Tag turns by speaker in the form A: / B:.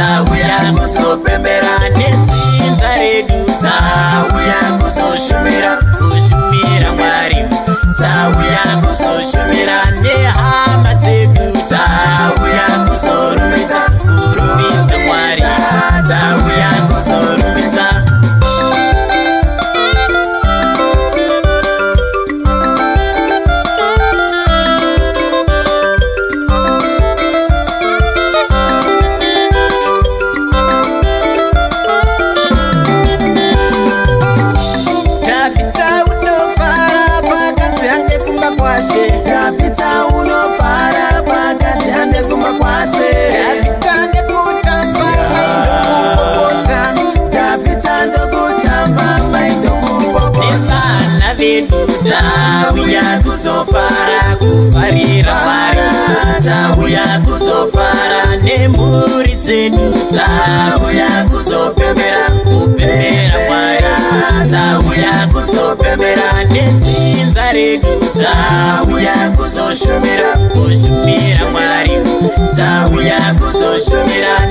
A: tauya kuzopembera netsinza redu, tauya kuzoshumira Mwari, tauya kuzoshumira nehama dzedu, tauya kuzorumbidza Mwari, tauya kuzorumbidza. Tapita unofara pakazi hande kumakwashe, tapita nekutamba maindokupopota, tapita ndokutamba maindokupopota. Nevana vedu tauya kuzofara, kufarira Mwari, tauya kuzofara nemhuri dzedu, tauya kuzopembera Mwari, tauya kuzopembera netsinza redu, tauya kuzoshumira Mwari, tauya kuzoshumira